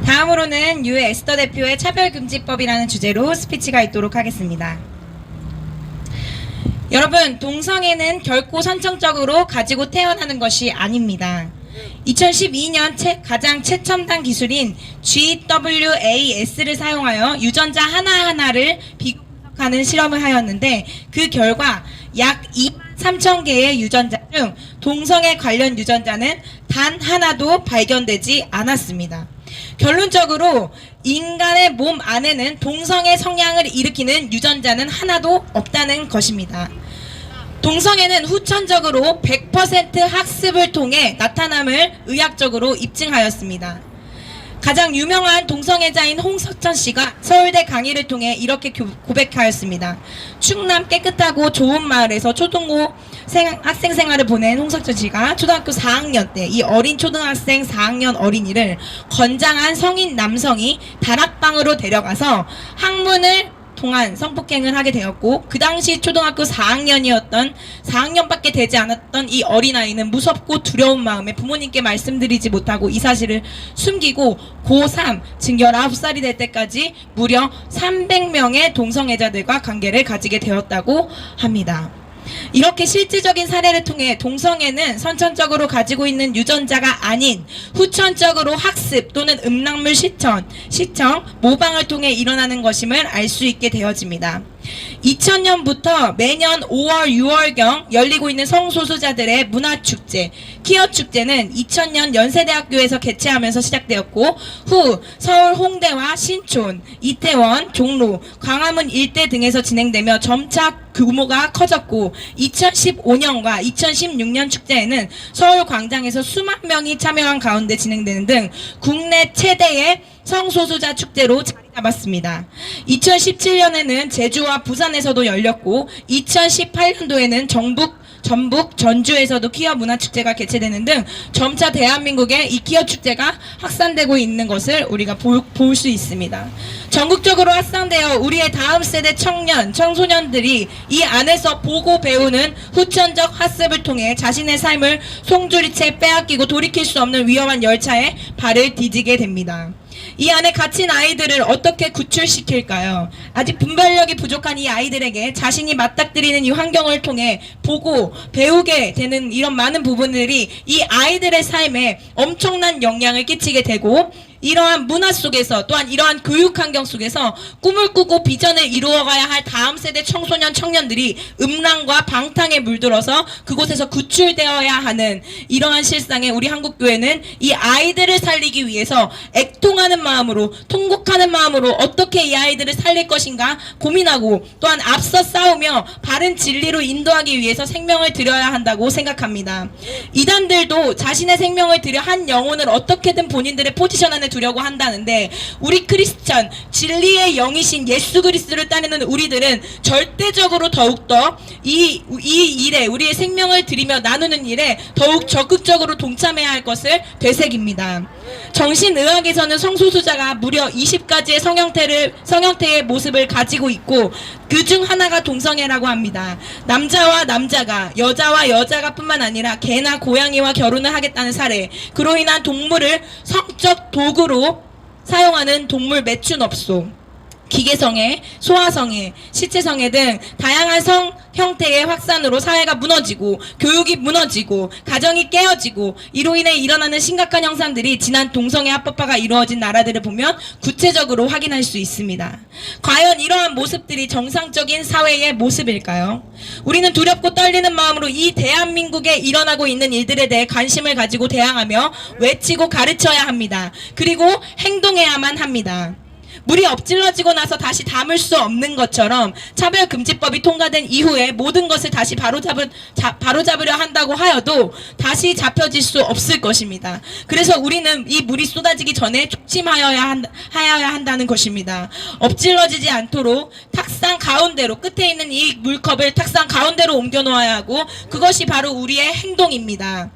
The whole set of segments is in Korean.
다음으로는 유 에스더 대표의 차별금지법이라는 주제로 스피치가 있도록 하겠습니다. 여러분, 동성애는 결코 선천적으로 가지고 태어나는 것이 아닙니다. 2012년 가장 최첨단 기술인 GWAS를 사용하여 유전자 하나하나를 비교하는 실험을 하였는데, 그 결과 약 23,000개의 유전자 중 동성애 관련 유전자는 단 하나도 발견되지 않았습니다. 결론적으로 인간의 몸 안에는 동성애 성향을 일으키는 유전자는 하나도 없다는 것입니다. 동성애는 후천적으로 100% 학습을 통해 나타남을 의학적으로 입증하였습니다. 가장 유명한 동성애자인 홍석천 씨가 서울대 강의를 통해 이렇게 고백하였습니다. 충남 깨끗하고 좋은 마을에서 초등고 학생 생활을 보낸 홍석천 씨가 초등학교 4학년 때 이 어린 초등학생 4학년 어린이를 건장한 성인 남성이 다락방으로 데려가서 학문을 통한 성폭행을 하게 되었고, 그 당시 초등학교 4학년밖에 되지 않았던 이 어린아이는 무섭고 두려운 마음에 부모님께 말씀드리지 못하고 이 사실을 숨기고 고3 즉 19살이 될 때까지 무려 300명의 동성애자들과 관계를 가지게 되었다고 합니다. 이렇게 실질적인 사례를 통해 동성애는 선천적으로 가지고 있는 유전자가 아닌 후천적으로 학습 또는 음란물 시청, 모방을 통해 일어나는 것임을 알 수 있게 되어집니다. 2000년부터 매년 5월, 6월경 열리고 있는 성소수자들의 문화축제, 퀴어축제는 2000년 연세대학교에서 개최하면서 시작되었고, 후 서울 홍대와 신촌, 이태원, 종로, 광화문 일대 등에서 진행되며 점차 규모가 커졌고, 2015년과 2016년 축제에는 서울 광장에서 수만 명이 참여한 가운데 진행되는 등 국내 최대의 성소수자 축제로 자리 잡았습니다. 2017년에는 제주와 부산에서도 열렸고, 2018년도에는 전북, 전주에서도 퀴어 문화축제가 개최되는 등 점차 대한민국의 이 퀴어 축제가 확산되고 있는 것을 우리가 볼 수 있습니다. 전국적으로 확산되어 우리의 다음 세대 청소년들이 이 안에서 보고 배우는 후천적 학습을 통해 자신의 삶을 송두리째 빼앗기고 돌이킬 수 없는 위험한 열차에 발을 디디게 됩니다. 이 안에 갇힌 아이들을 어떻게 구출시킬까요? 아직 분별력이 부족한 이 아이들에게 자신이 맞닥뜨리는 이 환경을 통해 보고 배우게 되는 이런 많은 부분들이 이 아이들의 삶에 엄청난 영향을 끼치게 되고, 이러한 문화 속에서 또한 이러한 교육 환경 속에서 꿈을 꾸고 비전을 이루어가야 할 다음 세대 청소년 청년들이 음란과 방탕에 물들어서 그곳에서 구출되어야 하는 이러한 실상에 우리 한국교회는 이 아이들을 살리기 위해서 애통하는 마음으로, 통곡하는 마음으로 어떻게 이 아이들을 살릴 것인가 고민하고, 또한 앞서 싸우며 바른 진리로 인도하기 위해서 생명을 들여야 한다고 생각합니다. 이단들도 자신의 생명을 들여 한 영혼을 어떻게든 본인들의 포지션 안에 두려고 한다는데, 우리 크리스천 진리의 영이신 예수 그리스도를 따르는 우리들은 절대적으로 더욱더 이 일에, 우리의 생명을 드리며 나누는 일에 더욱 적극적으로 동참해야 할 것을 되새깁니다. 정신의학에서는 성소수자가 무려 20가지의 성형태의 모습을 가지고 있고, 그 중 하나가 동성애라고 합니다. 남자와 남자가, 여자와 여자가 뿐만 아니라 개나 고양이와 결혼을 하겠다는 사례, 그로 인한 동물을 성적 도구로 사용하는 동물 매춘업소, 기계성애, 소아성애, 시체성애 등 다양한 성 형태의 확산으로 사회가 무너지고 교육이 무너지고 가정이 깨어지고, 이로 인해 일어나는 심각한 현상들이 지난 동성애 합법화가 이루어진 나라들을 보면 구체적으로 확인할 수 있습니다. 과연 이러한 모습들이 정상적인 사회의 모습일까요? 우리는 두렵고 떨리는 마음으로 이 대한민국에 일어나고 있는 일들에 대해 관심을 가지고 대항하며 외치고 가르쳐야 합니다. 그리고 행동해야만 합니다. 물이 엎질러지고 나서 다시 담을 수 없는 것처럼 차별금지법이 통과된 이후에 모든 것을 다시 바로잡으려 한다고 하여도 다시 잡혀질 수 없을 것입니다. 그래서 우리는 이 물이 쏟아지기 전에 조심하여야 한다는 것입니다. 엎질러지지 않도록 탁상 가운데로, 끝에 있는 이 물컵을 탁상 가운데로 옮겨 놓아야 하고, 그것이 바로 우리의 행동입니다.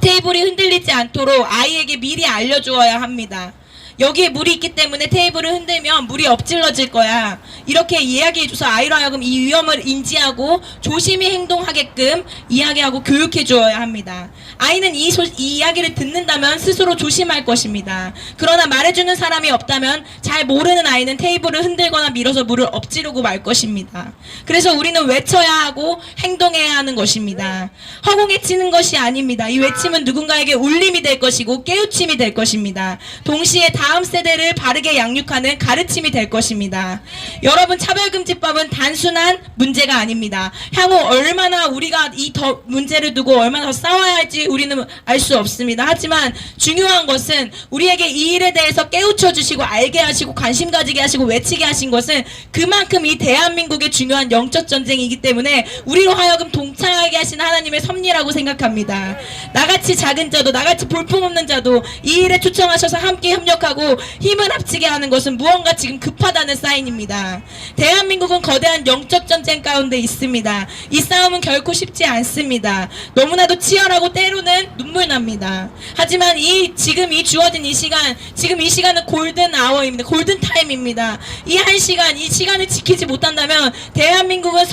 테이블이 흔들리지 않도록 아이에게 미리 알려주어야 합니다. 여기에 물이 있기 때문에 테이블을 흔들면 물이 엎질러질 거야. 이렇게 이야기해줘서 아이로 하여금 이 위험을 인지하고 조심히 행동하게끔 이야기하고 교육해 주어야 합니다. 아이는 이 이야기를 듣는다면 스스로 조심할 것입니다. 그러나 말해주는 사람이 없다면 잘 모르는 아이는 테이블을 흔들거나 밀어서 물을 엎지르고 말 것입니다. 그래서 우리는 외쳐야 하고 행동해야 하는 것입니다. 허공에치는 것이 아닙니다. 이 외침은 누군가에게 울림이 될 것이고 깨우침이 될 것입니다. 동시에 다음 세대를 바르게 양육하는 가르침이 될 것입니다. 여러분, 차별금지법은 단순한 문제가 아닙니다. 향후 얼마나 우리가 이 문제를 두고 얼마나 더 싸워야 할지 우리는 알 수 없습니다. 하지만 중요한 것은 우리에게 이 일에 대해서 깨우쳐 주시고 알게 하시고 관심 가지게 하시고 외치게 하신 것은 그만큼 이 대한민국의 중요한 영적 전쟁이기 때문에 우리로 하여금 동참하게 하신 하나님의 섭리라고 생각합니다. 나같이 작은 자도 나같이 볼품없는 자도 이 일에 초청하셔서 함께 협력하고 힘을 합치게 하는 것은 무언가 지금 급하다는 사인입니다. 대한민국은 거대한 영적 전쟁 가운데 있습니다. 이 싸움은 결코 쉽지 않습니다. 너무나도 치열하고 때로는 눈물 납니다. 하지만 지금 이 주어진 이 시간은 골든 아워입니다. 골든 타임입니다. 이 한 시간, 이 시간을 지키지 못한다면 대한민국은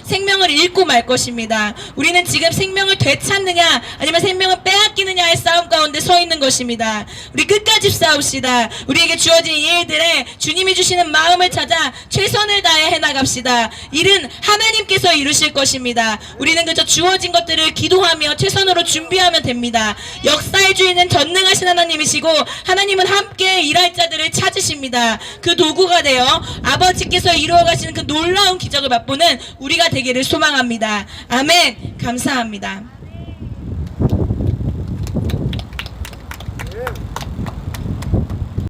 생명을 잃고 말 것입니다. 우리는 지금 생명을 되찾느냐 아니면 생명을 빼앗기느냐의 싸움 가운데 서 있는 것입니다. 우리 끝까지 싸웁시다. 우리에게 주어진 이 일들에 주님이 주시는 마음을 찾아 최선을 다해 해나갑시다. 일은 하나님께서 이루실 것입니다. 우리는 그저 주어진 것들을 기도하며 최선으로 준비하면 됩니다. 역사의 주인은 전능하신 하나님이시고 하나님은 함께 일할 자들을 찾으십니다. 그 도구가 되어 아버지께서 이루어 가시는 그 놀라운 기적을 맛보는 우리가 되기를 소망합니다. 아멘. 감사합니다.